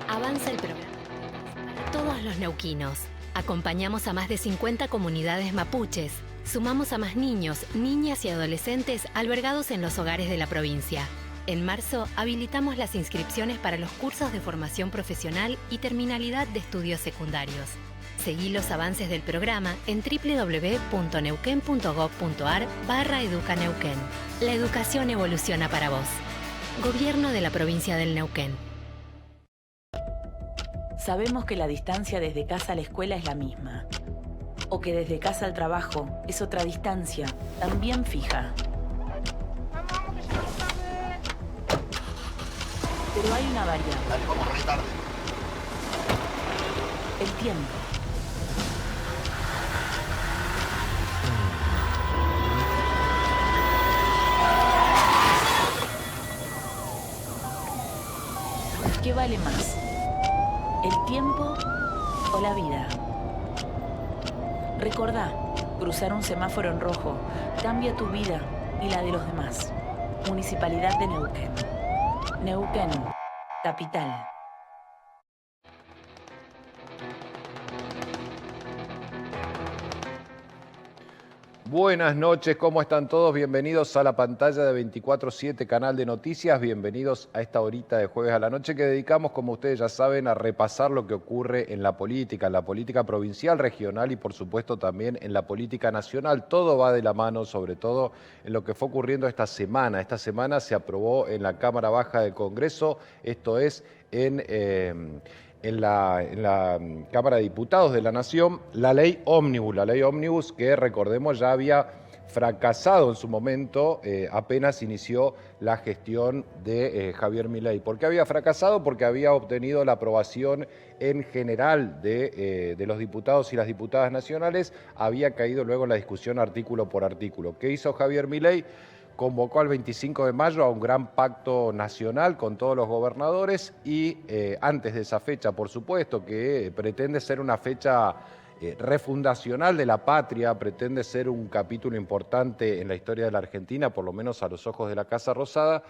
Avanza el programa para todos los neuquinos. Acompañamos a más de 50 comunidades mapuches. Sumamos a más niños, niñas y adolescentes albergados en los hogares de la provincia. En marzo, habilitamos las inscripciones para los cursos de formación profesional y terminalidad de estudios secundarios. Seguí los avances del programa en www.neuquén.gov.ar/educaneuquén. La educación evoluciona para vos. Gobierno de la provincia del Neuquén. Sabemos que la distancia desde casa a la escuela es la misma, o que desde casa al trabajo es otra distancia, también fija. Pero hay una variable. Dale, vamos, re tarde. El tiempo. ¿Qué vale más? ¿El tiempo o la vida? Recordá, cruzar un semáforo en rojo cambia tu vida y la de los demás. Municipalidad de Neuquén. Neuquén, capital. Buenas noches, ¿cómo están todos? Bienvenidos a la pantalla de 24/7, canal de noticias. Bienvenidos a esta horita de jueves a la noche que dedicamos, como ustedes ya saben, a repasar lo que ocurre en la política provincial, regional y por supuesto también en la política nacional. Todo va de la mano, sobre todo en lo que fue ocurriendo esta semana. Esta semana se aprobó en la Cámara Baja del Congreso, esto es en la Cámara de Diputados de la Nación, la ley ómnibus que recordemos ya había fracasado en su momento, apenas inició la gestión de Javier Milei. ¿Por qué había fracasado? Porque había obtenido la aprobación en general de los diputados y las diputadas nacionales, había caído luego en la discusión artículo por artículo. ¿Qué hizo Javier Milei? Convocó al 25 de mayo a un gran pacto nacional con todos los gobernadores y antes de esa fecha, por supuesto, que pretende ser una fecha refundacional de la patria, pretende ser un capítulo importante en la historia de la Argentina, por lo menos a los ojos de la Casa Rosada.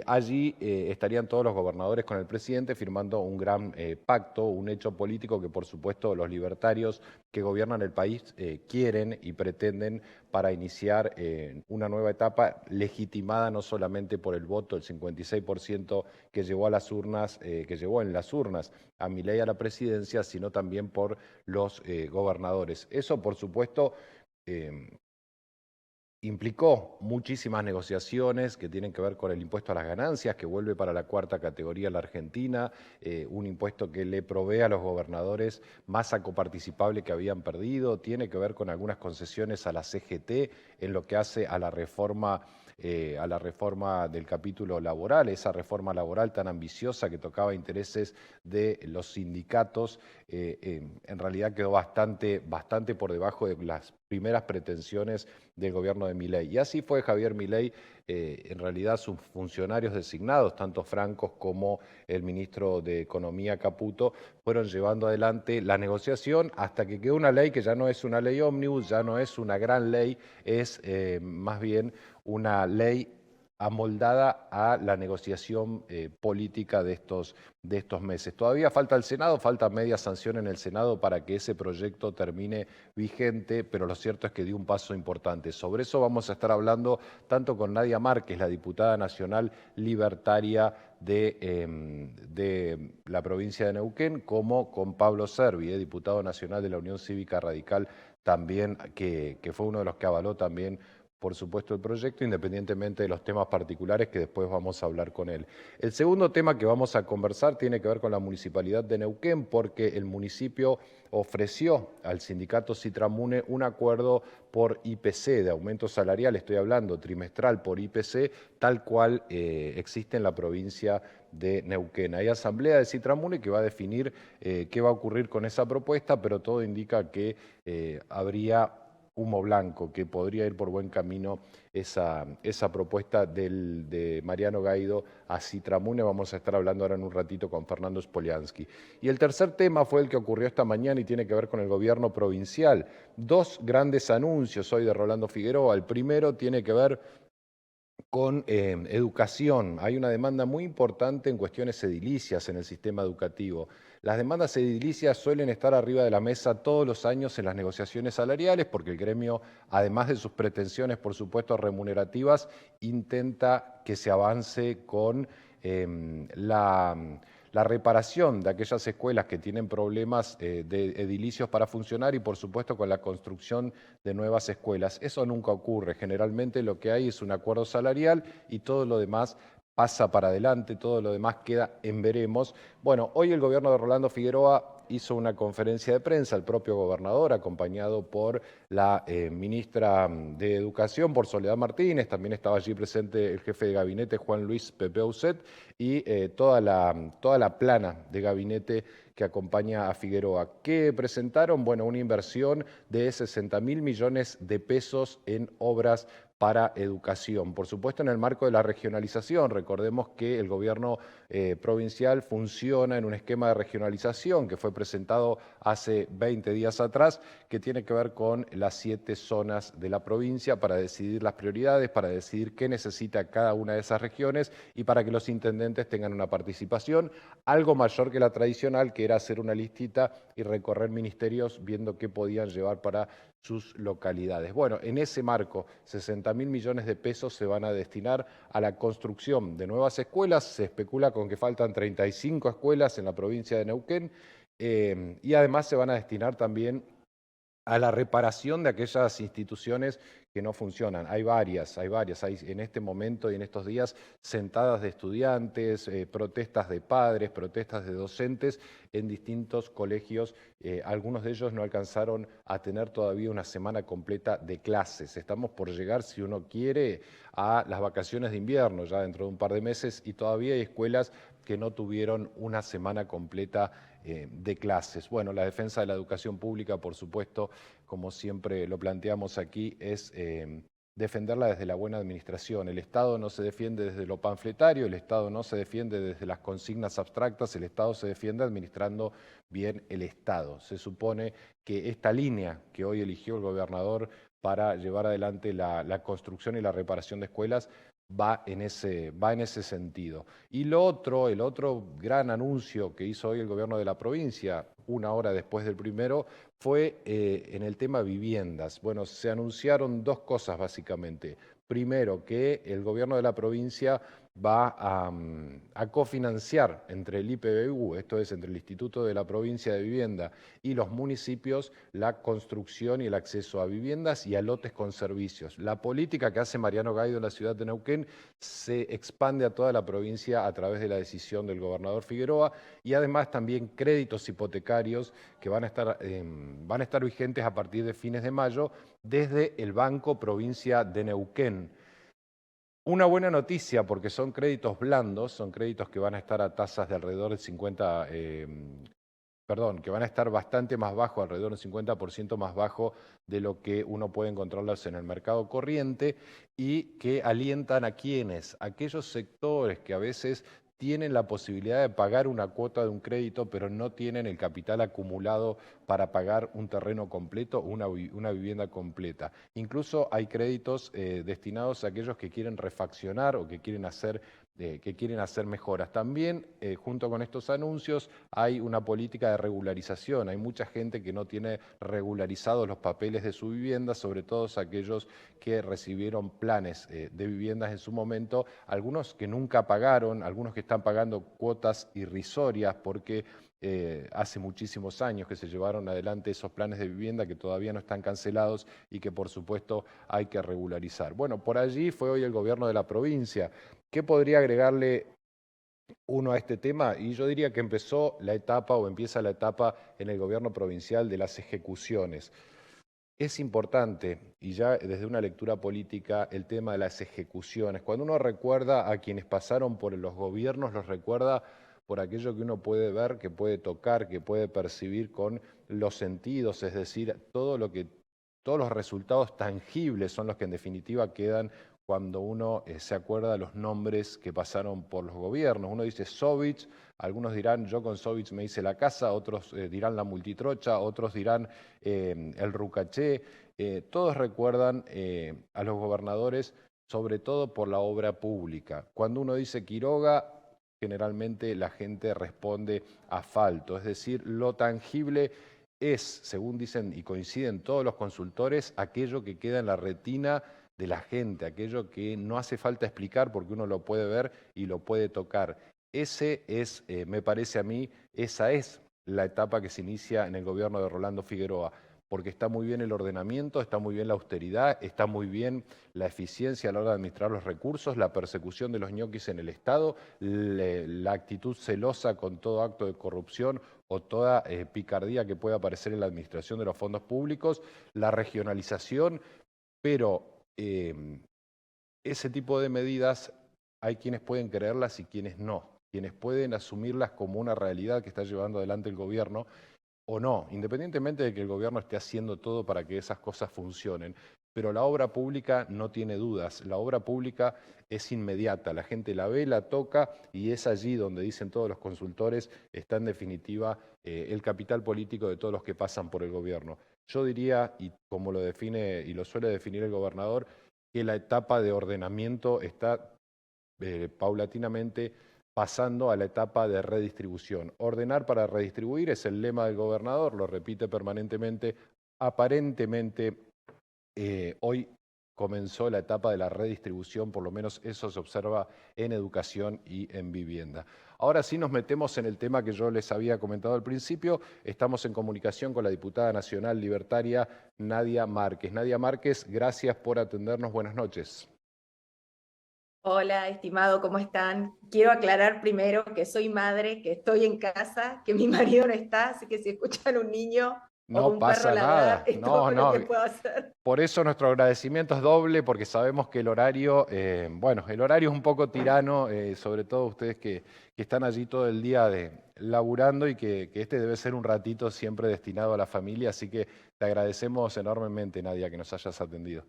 Allí estarían todos los gobernadores con el presidente firmando un gran pacto, un hecho político que por supuesto los libertarios que gobiernan el país quieren y pretenden para iniciar una nueva etapa legitimada no solamente por el voto, el 56% que llevó a las urnas, que llevó en las urnas a Milei a la presidencia, sino también por los gobernadores. Eso, por supuesto, implicó muchísimas negociaciones que tienen que ver con el impuesto a las ganancias, que vuelve para la cuarta categoría en la Argentina, un impuesto que le provee a los gobernadores masa coparticipable que habían perdido, tiene que ver con algunas concesiones a la CGT en lo que hace a la reforma del capítulo laboral, esa reforma laboral tan ambiciosa que tocaba intereses de los sindicatos, en realidad quedó bastante por debajo de las primeras pretensiones del gobierno de Milei. Y así fue Javier Milei, en realidad sus funcionarios designados, tanto Francos como el ministro de Economía Caputo, fueron llevando adelante la negociación hasta que quedó una ley que ya no es una ley ómnibus, ya no es una gran ley, es más bien una ley amoldada a la negociación política de estos meses. Todavía falta el Senado, falta media sanción en el Senado para que ese proyecto termine vigente, pero lo cierto es que dio un paso importante. Sobre eso vamos a estar hablando tanto con Nadia Márquez, la diputada nacional libertaria de la provincia de Neuquén, como con Pablo Servi, diputado nacional de la Unión Cívica Radical, también que fue uno de los que avaló también por supuesto el proyecto, independientemente de los temas particulares que después vamos a hablar con él. El segundo tema que vamos a conversar tiene que ver con la Municipalidad de Neuquén, porque el municipio ofreció al sindicato Citramune un acuerdo por IPC, de aumento salarial, estoy hablando trimestral por IPC, tal cual existe en la provincia de Neuquén. Hay asamblea de Citramune que va a definir qué va a ocurrir con esa propuesta, pero todo indica que habría humo blanco, que podría ir por buen camino esa propuesta de Mariano Gaido a Citramune. Vamos a estar hablando ahora en un ratito con Fernando Spoliansky. Y el tercer tema fue el que ocurrió esta mañana y tiene que ver con el gobierno provincial. Dos grandes anuncios hoy de Rolando Figueroa. El primero tiene que ver con educación. Hay una demanda muy importante en cuestiones edilicias en el sistema educativo. Las demandas edilicias suelen estar arriba de la mesa todos los años en las negociaciones salariales porque el gremio, además de sus pretensiones, por supuesto, remunerativas, intenta que se avance con la reparación de aquellas escuelas que tienen problemas de edilicios para funcionar y, por supuesto, con la construcción de nuevas escuelas. Eso nunca ocurre. Generalmente lo que hay es un acuerdo salarial y todo lo demás pasa para adelante, todo lo demás queda en veremos. Bueno, hoy el gobierno de Rolando Figueroa hizo una conferencia de prensa, el propio gobernador, acompañado por la ministra de Educación, por Soledad Martínez, también estaba allí presente el jefe de gabinete, Juan Luis Pepe Auset, y toda la plana de gabinete que acompaña a Figueroa. ¿Qué presentaron? Bueno, una inversión de 60.000 millones de pesos en obras para educación. Por supuesto, en el marco de la regionalización, recordemos que el gobierno provincial funciona en un esquema de regionalización que fue presentado hace 20 días atrás, que tiene que ver con las 7 zonas de la provincia para decidir las prioridades, para decidir qué necesita cada una de esas regiones y para que los intendentes tengan una participación algo mayor que la tradicional, que era hacer una listita y recorrer ministerios viendo qué podían llevar para sus localidades. Bueno, en ese marco, 60.000 millones de pesos se van a destinar a la construcción de nuevas escuelas. Se especula con que faltan 35 escuelas en la provincia de Neuquén y además se van a destinar también a la reparación de aquellas instituciones que no funcionan. Hay varias, hay en este momento y en estos días sentadas de estudiantes, protestas de padres, protestas de docentes en distintos colegios. Algunos de ellos no alcanzaron a tener todavía una semana completa de clases. Estamos por llegar, si uno quiere, a las vacaciones de invierno, ya dentro de un par de meses, y todavía hay escuelas que no tuvieron una semana completa de clases. Bueno, la defensa de la educación pública, por supuesto, como siempre lo planteamos aquí, es defenderla desde la buena administración. El Estado no se defiende desde lo panfletario, el Estado no se defiende desde las consignas abstractas, el Estado se defiende administrando bien el Estado. Se supone que esta línea que hoy eligió el gobernador para llevar adelante la construcción y la reparación de escuelas va en ese sentido. Y el otro gran anuncio que hizo hoy el gobierno de la provincia, una hora después del primero, fue en el tema viviendas. Bueno, se anunciaron 2 cosas básicamente. Primero, que el gobierno de la provincia va a cofinanciar entre el IPBU, esto es, entre el Instituto de la Provincia de Vivienda y los municipios, la construcción y el acceso a viviendas y a lotes con servicios. La política que hace Mariano Gaido en la ciudad de Neuquén se expande a toda la provincia a través de la decisión del gobernador Figueroa y además también créditos hipotecarios que van a estar vigentes a partir de fines de mayo desde el Banco Provincia de Neuquén. Una buena noticia porque son créditos blandos, son créditos que van a estar a tasas de alrededor del 50, que van a estar bastante más bajo, alrededor del 50% más bajo de lo que uno puede encontrarlos en el mercado corriente y que alientan a quienes, aquellos sectores que a veces tienen la posibilidad de pagar una cuota de un crédito, pero no tienen el capital acumulado para pagar un terreno completo o una vivienda completa. Incluso hay créditos destinados a aquellos que quieren refaccionar o que quieren hacer mejoras. También, junto con estos anuncios, hay una política de regularización. Hay mucha gente que no tiene regularizados los papeles de su vivienda, sobre todo aquellos que recibieron planes de viviendas en su momento, algunos que nunca pagaron, algunos que están pagando cuotas irrisorias porque hace muchísimos años que se llevaron adelante esos planes de vivienda que todavía no están cancelados y que por supuesto hay que regularizar. Bueno, por allí fue hoy el gobierno de la provincia. ¿Qué podría agregarle uno a este tema? Y yo diría que empieza la etapa en el gobierno provincial de las ejecuciones. Es importante, y ya desde una lectura política, el tema de las ejecuciones. Cuando uno recuerda a quienes pasaron por los gobiernos, los recuerda por aquello que uno puede ver, que puede tocar, que puede percibir con los sentidos, es decir, todos los resultados tangibles son los que en definitiva quedan cuando uno se acuerda de los nombres que pasaron por los gobiernos. Uno dice Sovich, algunos dirán yo con Sovich me hice la casa, otros dirán la multitrocha, otros dirán el Rucaché. Todos recuerdan a los gobernadores sobre todo por la obra pública. Cuando uno dice Quiroga, generalmente la gente responde asfalto, es decir, lo tangible es, según dicen y coinciden todos los consultores, aquello que queda en la retina de la gente, aquello que no hace falta explicar porque uno lo puede ver y lo puede tocar. Ese es, me parece a mí, esa es la etapa que se inicia en el gobierno de Rolando Figueroa, porque está muy bien el ordenamiento, está muy bien la austeridad, está muy bien la eficiencia a la hora de administrar los recursos, la persecución de los ñoquis en el Estado, la actitud celosa con todo acto de corrupción o toda picardía que pueda aparecer en la administración de los fondos públicos, la regionalización, pero ese tipo de medidas hay quienes pueden creerlas y quienes no, quienes pueden asumirlas como una realidad que está llevando adelante el gobierno o no, independientemente de que el gobierno esté haciendo todo para que esas cosas funcionen. Pero la obra pública no tiene dudas, la obra pública es inmediata, la gente la ve, la toca y es allí donde dicen todos los consultores, está en definitiva el capital político de todos los que pasan por el gobierno. Yo diría, y como lo define y lo suele definir el gobernador, que la etapa de ordenamiento está paulatinamente pasando a la etapa de redistribución. Ordenar para redistribuir es el lema del gobernador, lo repite permanentemente. Aparentemente, hoy comenzó la etapa de la redistribución, por lo menos eso se observa en educación y en vivienda. Ahora sí nos metemos en el tema que yo les había comentado al principio. Estamos en comunicación con la diputada nacional libertaria Nadia Márquez. Nadia Márquez, gracias por atendernos. Buenas noches. Hola, estimado, ¿cómo están? Quiero aclarar primero que soy madre, que estoy en casa, que mi marido no está, así que si escuchan un niño o un perro ladrar, es todo lo que puedo hacer. Por eso nuestro agradecimiento es doble, porque sabemos que el horario, el horario es un poco tirano, sobre todo ustedes que están allí todo el día laburando y que este debe ser un ratito siempre destinado a la familia, así que te agradecemos enormemente, Nadia, que nos hayas atendido.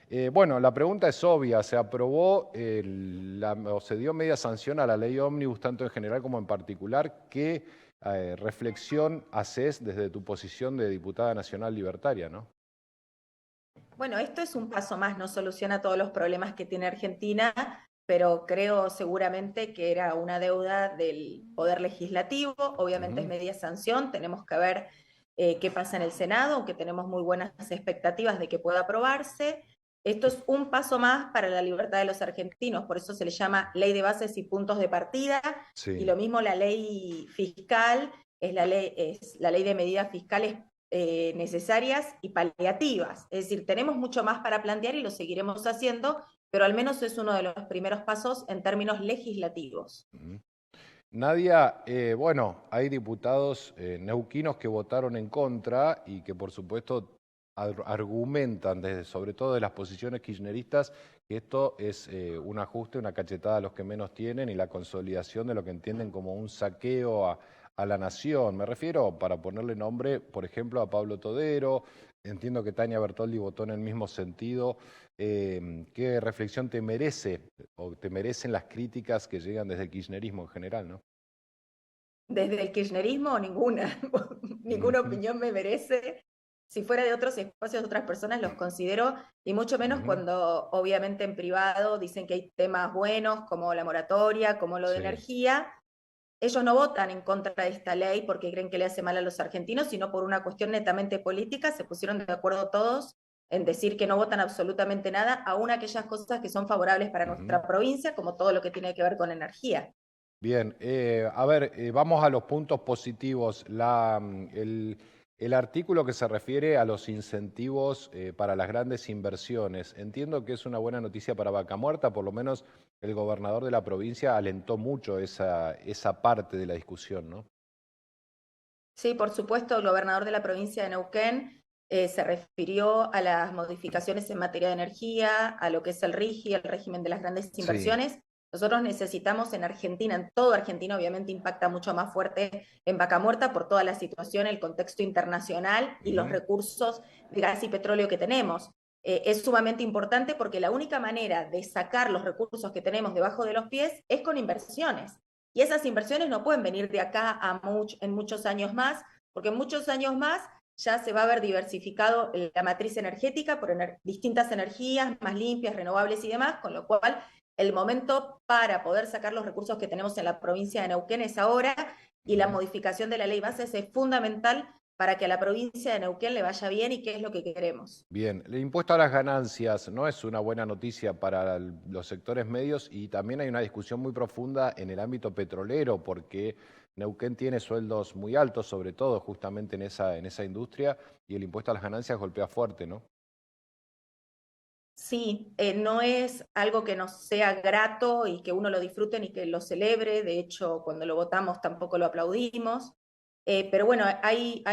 La pregunta es obvia, se aprobó o se dio media sanción a la ley ómnibus, tanto en general como en particular. ¿Qué reflexión haces desde tu posición de diputada nacional libertaria, no? Bueno, esto es un paso más, no soluciona todos los problemas que tiene Argentina, pero creo seguramente que era una deuda del Poder Legislativo, obviamente es media sanción, tenemos que ver qué pasa en el Senado, aunque tenemos muy buenas expectativas de que pueda aprobarse. Esto es un paso más para la libertad de los argentinos, por eso se le llama ley de bases y puntos de partida, sí. Y lo mismo la ley fiscal, es la ley de medidas fiscales necesarias y paliativas. Es decir, tenemos mucho más para plantear y lo seguiremos haciendo, pero al menos es uno de los primeros pasos en términos legislativos. Nadia, hay diputados neuquinos que votaron en contra y que por supuesto argumentan, sobre todo de las posiciones kirchneristas, que esto es un ajuste, una cachetada a los que menos tienen y la consolidación de lo que entienden como un saqueo a la nación. Me refiero, para ponerle nombre, por ejemplo, a Pablo Todero. Entiendo que Tania Bertoldi votó en el mismo sentido. ¿Qué reflexión te merece o te merecen las críticas que llegan desde el kirchnerismo en general, no? Desde el kirchnerismo, ninguna. Ninguna opinión me merece. Si fuera de otros espacios, otras personas los considero, y mucho menos cuando obviamente en privado dicen que hay temas buenos como la moratoria, como lo de energía. Ellos no votan en contra de esta ley porque creen que le hace mal a los argentinos, sino por una cuestión netamente política. Se pusieron de acuerdo todos en decir que no votan absolutamente nada, aún aquellas cosas que son favorables para nuestra provincia, como todo lo que tiene que ver con energía. Bien, vamos a los puntos positivos. El artículo que se refiere a los incentivos para las grandes inversiones, entiendo que es una buena noticia para Vaca Muerta, por lo menos el gobernador de la provincia alentó mucho esa parte de la discusión, ¿no? Sí, por supuesto, el gobernador de la provincia de Neuquén se refirió a las modificaciones en materia de energía, a lo que es el RIGI, el régimen de las grandes inversiones. Sí. Nosotros necesitamos en Argentina, en toda Argentina, obviamente impacta mucho más fuerte en Vaca Muerta por toda la situación, el contexto internacional y los recursos de gas y petróleo que tenemos. Es sumamente importante porque la única manera de sacar los recursos que tenemos debajo de los pies es con inversiones. Y esas inversiones no pueden venir de acá en muchos años más, porque en muchos años más ya se va a haber diversificado la matriz energética por distintas energías más limpias, renovables y demás, con lo cual el momento para poder sacar los recursos que tenemos en la provincia de Neuquén es ahora, y la modificación de la ley bases es fundamental para que a la provincia de Neuquén le vaya bien y qué es lo que queremos. Bien, el impuesto a las ganancias no es una buena noticia para los sectores medios, y también hay una discusión muy profunda en el ámbito petrolero, porque Neuquén tiene sueldos muy altos, sobre todo justamente en esa industria, y el impuesto a las ganancias golpea fuerte, ¿no? Sí, no es algo que nos sea grato y que uno lo disfrute ni que lo celebre. De hecho, cuando lo votamos tampoco lo aplaudimos. Pero bueno, hay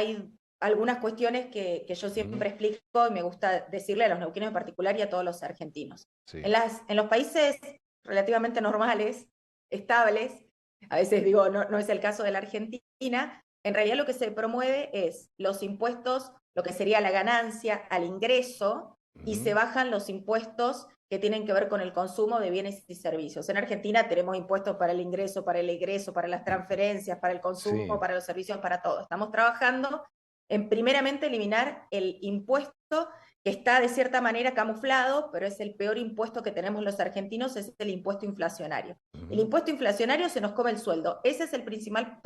algunas cuestiones que yo siempre explico y me gusta decirle a los neuquinos en particular y a todos los argentinos. Sí. En los países relativamente normales, estables, a veces digo, no es el caso de la Argentina, en realidad lo que se promueve es los impuestos, lo que sería la ganancia al ingreso, y se bajan los impuestos que tienen que ver con el consumo de bienes y servicios. En Argentina tenemos impuestos para el ingreso, para el egreso, para las transferencias, para el consumo, Sí. para los servicios, para todo. Estamos trabajando en primeramente eliminar el impuesto que está de cierta manera camuflado, pero es el peor impuesto que tenemos los argentinos, es el impuesto inflacionario. El impuesto inflacionario se nos come el sueldo. Ese es el principal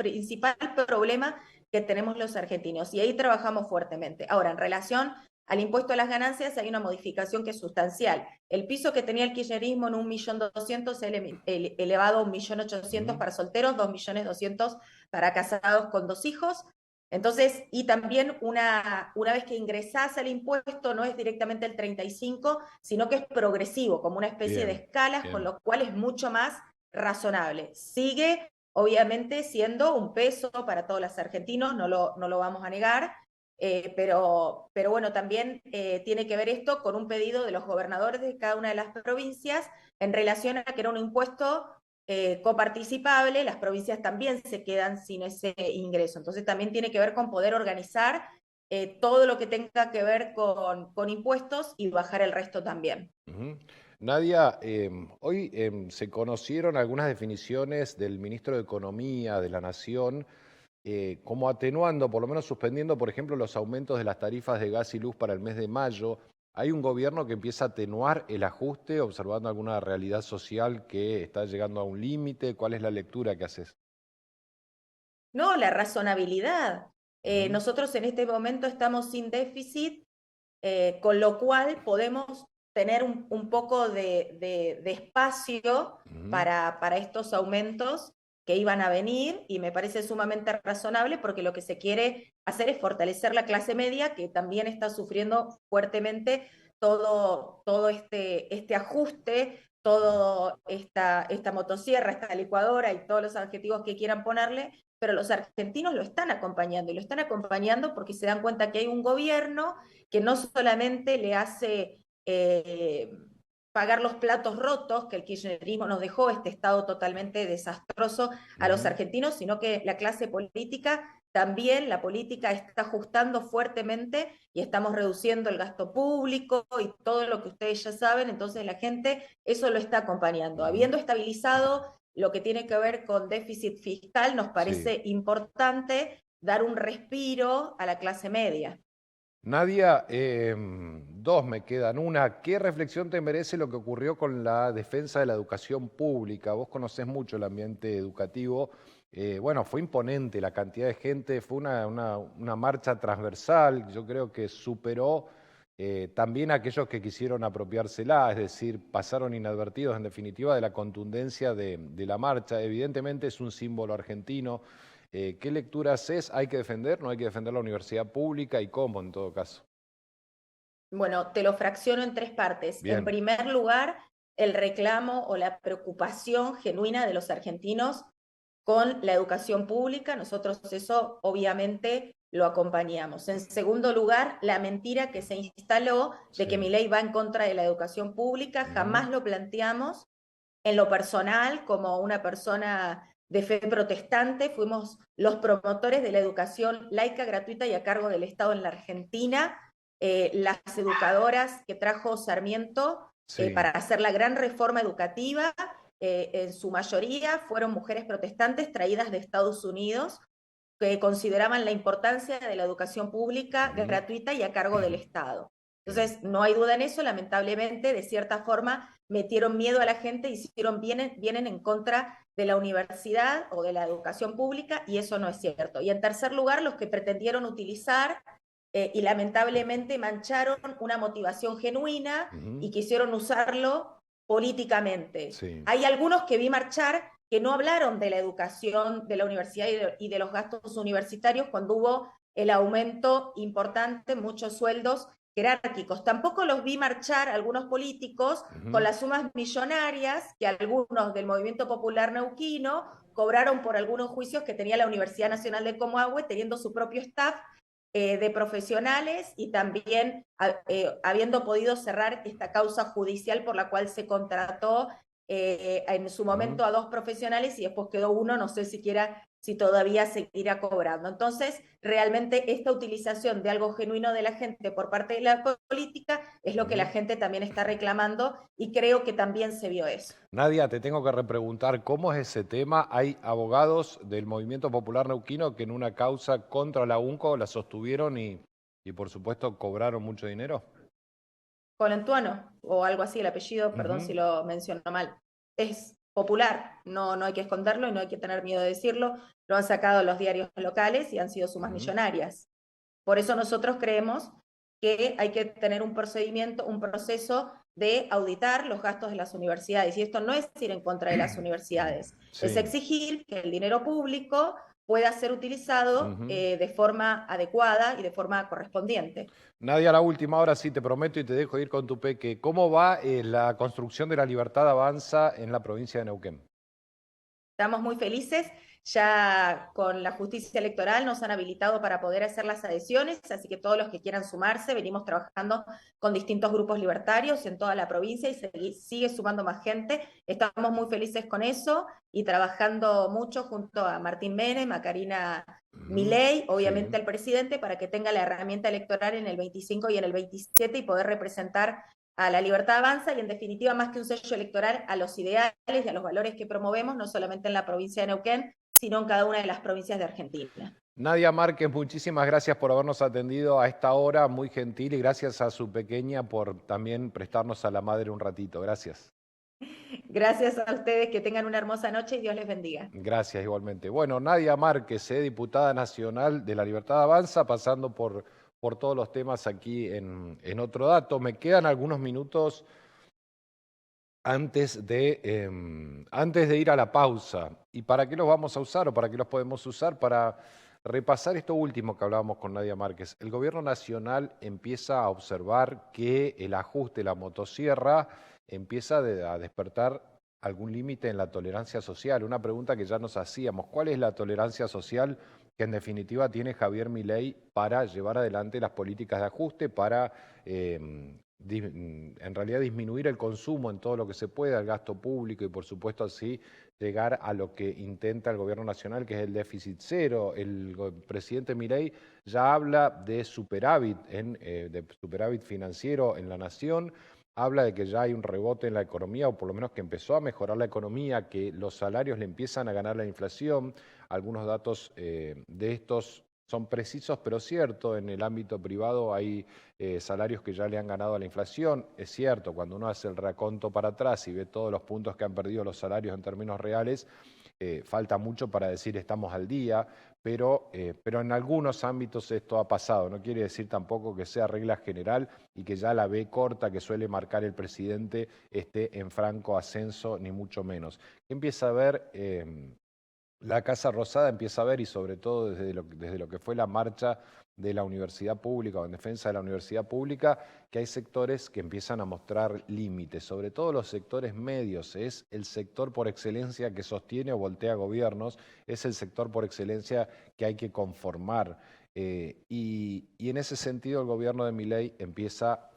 problema que tenemos los argentinos, y ahí trabajamos fuertemente. Ahora, en relación al impuesto a las ganancias hay una modificación que es sustancial. El piso que tenía el kirchnerismo en 1.200.000 elevado a 1.800.000 para solteros, 2.200.000 para casados con 2 hijos. Entonces, y también una vez que ingresás al impuesto, no es directamente el 35, sino que es progresivo, como una especie de escalas, con lo cual es mucho más razonable. Sigue, obviamente, siendo un peso para todos los argentinos, no lo vamos a negar, pero bueno, también tiene que ver esto con un pedido de los gobernadores de cada una de las provincias en relación a que era un impuesto coparticipable. Las provincias también se quedan sin ese ingreso. Entonces también tiene que ver con poder organizar todo lo que tenga que ver con impuestos y bajar el resto también. Nadia, hoy se conocieron algunas definiciones del ministro de Economía de la Nación, como atenuando, por lo menos suspendiendo, por ejemplo, los aumentos de las tarifas de gas y luz para el mes de mayo. Hay un gobierno que empieza a atenuar el ajuste, observando alguna realidad social que está llegando a un límite. ¿Cuál es la lectura que haces? No, la razonabilidad. Nosotros en este momento estamos sin déficit, con lo cual podemos tener un poco de espacio para estos aumentos que iban a venir, y me parece sumamente razonable porque lo que se quiere hacer es fortalecer la clase media, que también está sufriendo fuertemente todo este ajuste, toda esta motosierra, esta licuadora y todos los adjetivos que quieran ponerle, pero los argentinos lo están acompañando, y lo están acompañando porque se dan cuenta que hay un gobierno que no solamente le hace pagar los platos rotos que el kirchnerismo nos dejó, este estado totalmente desastroso a los argentinos, sino que la clase política, también la política está ajustando fuertemente y estamos reduciendo el gasto público y todo lo que ustedes ya saben. Entonces la gente eso lo está acompañando. Habiendo estabilizado lo que tiene que ver con déficit fiscal, nos parece importante dar un respiro a la clase media. Nadia, dos me quedan. Una, ¿qué reflexión te merece lo que ocurrió con la defensa de la educación pública? Vos conocés mucho el ambiente educativo. Bueno, fue imponente la cantidad de gente, fue una marcha transversal. Yo creo que superó también a aquellos que quisieron apropiársela, es decir, pasaron inadvertidos en definitiva de la contundencia de la marcha. Evidentemente es un símbolo argentino. ¿Qué lectura haces? ¿Hay que defender? ¿No hay que defender la universidad pública? ¿Y cómo en todo caso? Bueno, te lo fracciono en 3 partes. Bien. En primer lugar, el reclamo o la preocupación genuina de los argentinos con la educación pública. Nosotros eso obviamente lo acompañamos. En segundo lugar, la mentira que se instaló de que Milei va en contra de la educación pública. Jamás lo planteamos. En lo personal, como una persona de fe protestante, fuimos los promotores de la educación laica, gratuita y a cargo del Estado en la Argentina. Las educadoras que trajo Sarmiento para hacer la gran reforma educativa, en su mayoría fueron mujeres protestantes traídas de Estados Unidos, que consideraban la importancia de la educación pública gratuita y a cargo del Estado. Entonces, no hay duda en eso, lamentablemente, de cierta forma, metieron miedo a la gente, vienen en contra de la universidad o de la educación pública, y eso no es cierto. Y en tercer lugar, los que pretendieron utilizar y lamentablemente mancharon una motivación genuina y quisieron usarlo políticamente. Sí. Hay algunos que vi marchar que no hablaron de la educación de la universidad y de los gastos universitarios cuando hubo el aumento importante, muchos sueldos jerárquicos. Tampoco los vi marchar algunos políticos con las sumas millonarias que algunos del Movimiento Popular Neuquino cobraron por algunos juicios que tenía la Universidad Nacional de Comahue, teniendo su propio staff de profesionales y también habiendo podido cerrar esta causa judicial por la cual se contrató en su momento a 2 profesionales y después quedó uno, no sé siquiera si todavía seguirá cobrando. Entonces, realmente esta utilización de algo genuino de la gente por parte de la política es lo que la gente también está reclamando y creo que también se vio eso. Nadia, te tengo que repreguntar, ¿cómo es ese tema? Hay abogados del Movimiento Popular Neuquino que en una causa contra la UNCO la sostuvieron y por supuesto cobraron mucho dinero. Colentuano, o algo así, el apellido, perdón si lo menciono mal, es popular, no hay que esconderlo y no hay que tener miedo de decirlo, lo han sacado los diarios locales y han sido sumas millonarias. Por eso nosotros creemos que hay que tener un procedimiento, un proceso de auditar los gastos de las universidades, y esto no es ir en contra de las universidades, es exigir que el dinero público pueda ser utilizado de forma adecuada y de forma correspondiente. Nadia, la última, ahora sí te prometo y te dejo ir con tu peque. ¿Cómo va la construcción de la Libertad Avanza en la provincia de Neuquén? Estamos muy felices, ya con la justicia electoral nos han habilitado para poder hacer las adhesiones, así que todos los que quieran sumarse, venimos trabajando con distintos grupos libertarios en toda la provincia y sigue sumando más gente. Estamos muy felices con eso y trabajando mucho junto a Martín Menem, a Karina Milei, obviamente al presidente, para que tenga la herramienta electoral en el 25 y en el 27 y poder representar a la Libertad Avanza y en definitiva más que un sello electoral a los ideales y a los valores que promovemos, no solamente en la provincia de Neuquén, sino en cada una de las provincias de Argentina. Nadia Márquez, muchísimas gracias por habernos atendido a esta hora, muy gentil, y gracias a su pequeña por también prestarnos a la madre un ratito. Gracias. Gracias a ustedes, que tengan una hermosa noche y Dios les bendiga. Gracias igualmente. Bueno, Nadia Márquez, diputada nacional de la Libertad Avanza, pasando por todos los temas aquí en Otro Dato. Me quedan algunos minutos antes de ir a la pausa. ¿Y para qué los vamos a usar o para qué los podemos usar? Para repasar esto último que hablábamos con Nadia Márquez. El gobierno nacional empieza a observar que el ajuste, la motosierra, empieza a despertar algún límite en la tolerancia social. Una pregunta que ya nos hacíamos: ¿cuál es la tolerancia social que en definitiva tiene Javier Milei para llevar adelante las políticas de ajuste, para en realidad disminuir el consumo en todo lo que se pueda, el gasto público, y por supuesto así llegar a lo que intenta el gobierno nacional, que es el déficit cero? El presidente Milei ya habla de superávit, de superávit financiero en la nación. Habla de que ya hay un rebote en la economía, o por lo menos que empezó a mejorar la economía, que los salarios le empiezan a ganar la inflación. Algunos datos de estos son precisos, pero cierto. En el ámbito privado hay salarios que ya le han ganado a la inflación. Es cierto, cuando uno hace el raconto para atrás y ve todos los puntos que han perdido los salarios en términos reales, falta mucho para decir estamos al día, pero en algunos ámbitos esto ha pasado. No quiere decir tampoco que sea regla general y que ya la B corta que suele marcar el presidente esté en franco ascenso, ni mucho menos. Empieza a ver la Casa Rosada, empieza a ver, y sobre todo desde lo que fue la marcha de la universidad pública o en defensa de la universidad pública, que hay sectores que empiezan a mostrar límites, sobre todo los sectores medios. Es el sector por excelencia que sostiene o voltea gobiernos, es el sector por excelencia que hay que conformar. Y en ese sentido el gobierno de Milei empieza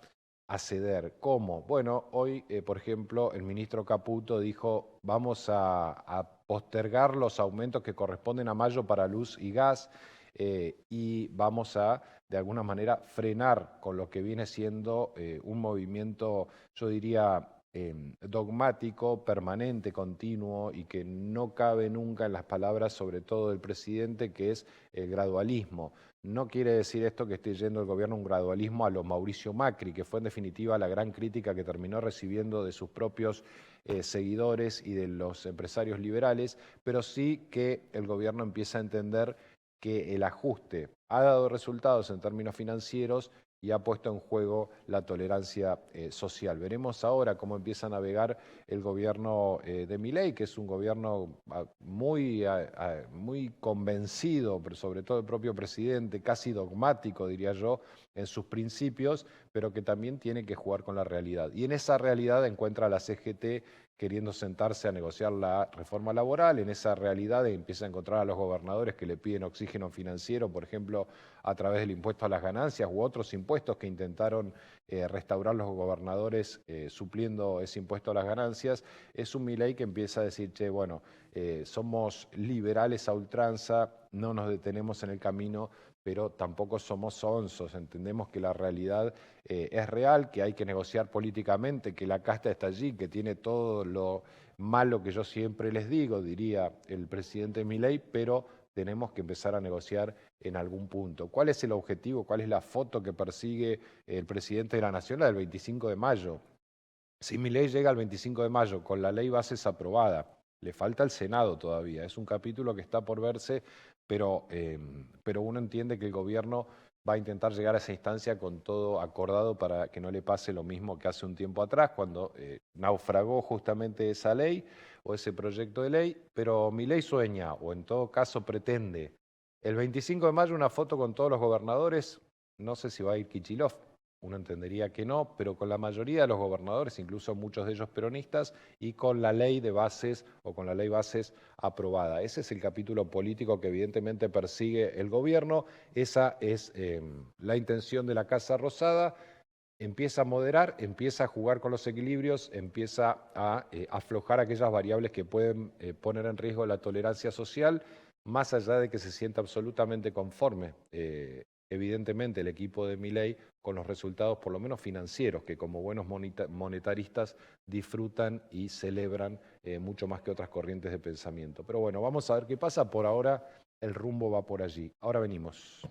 a ceder. ¿Cómo? Bueno, hoy, por ejemplo, el ministro Caputo dijo: vamos a postergar los aumentos que corresponden a mayo para luz y gas, y vamos a, de alguna manera, frenar con lo que viene siendo un movimiento, yo diría, dogmático, permanente, continuo y que no cabe nunca en las palabras, sobre todo del presidente, que es el gradualismo. No quiere decir esto que esté yendo el gobierno a un gradualismo a lo Mauricio Macri, que fue en definitiva la gran crítica que terminó recibiendo de sus propios seguidores y de los empresarios liberales, pero sí que el gobierno empieza a entender que el ajuste ha dado resultados en términos financieros y ha puesto en juego la tolerancia social. Veremos ahora cómo empieza a navegar el gobierno de Milei, que es un gobierno muy convencido, pero sobre todo el propio presidente, casi dogmático, diría yo, en sus principios, pero que también tiene que jugar con la realidad. Y en esa realidad encuentra a la CGT queriendo sentarse a negociar la reforma laboral. En esa realidad empieza a encontrar a los gobernadores que le piden oxígeno financiero, por ejemplo, a través del impuesto a las ganancias u otros impuestos que intentaron restaurar los gobernadores supliendo ese impuesto a las ganancias. Es un Milei que empieza a decir, che, bueno, somos liberales a ultranza, no nos detenemos en el camino, pero tampoco somos sonsos, entendemos que la realidad es real, que hay que negociar políticamente, que la casta está allí, que tiene todo lo malo que yo siempre les digo, diría el presidente Milei, pero tenemos que empezar a negociar en algún punto. ¿Cuál es el objetivo? ¿Cuál es la foto que persigue el presidente de la Nación? La del 25 de mayo. Si Milei llega al 25 de mayo con la ley bases aprobada, le falta el Senado todavía, es un capítulo que está por verse, pero uno entiende que el gobierno va a intentar llegar a esa instancia con todo acordado para que no le pase lo mismo que hace un tiempo atrás, cuando naufragó justamente esa ley o ese proyecto de ley, pero Milei sueña, o en todo caso pretende, el 25 de mayo una foto con todos los gobernadores, no sé si va a ir Kicillof, uno entendería que no, pero con la mayoría de los gobernadores, incluso muchos de ellos peronistas, y con la ley de bases o con la ley bases aprobada. Ese es el capítulo político que evidentemente persigue el gobierno, esa es la intención de la Casa Rosada. Empieza a moderar, empieza a jugar con los equilibrios, empieza a aflojar aquellas variables que pueden poner en riesgo la tolerancia social, más allá de que se sienta absolutamente conforme, evidentemente, el equipo de Milei con los resultados, por lo menos financieros, que como buenos monetaristas disfrutan y celebran mucho más que otras corrientes de pensamiento. Pero bueno, vamos a ver qué pasa. Por ahora el rumbo va por allí. Ahora venimos.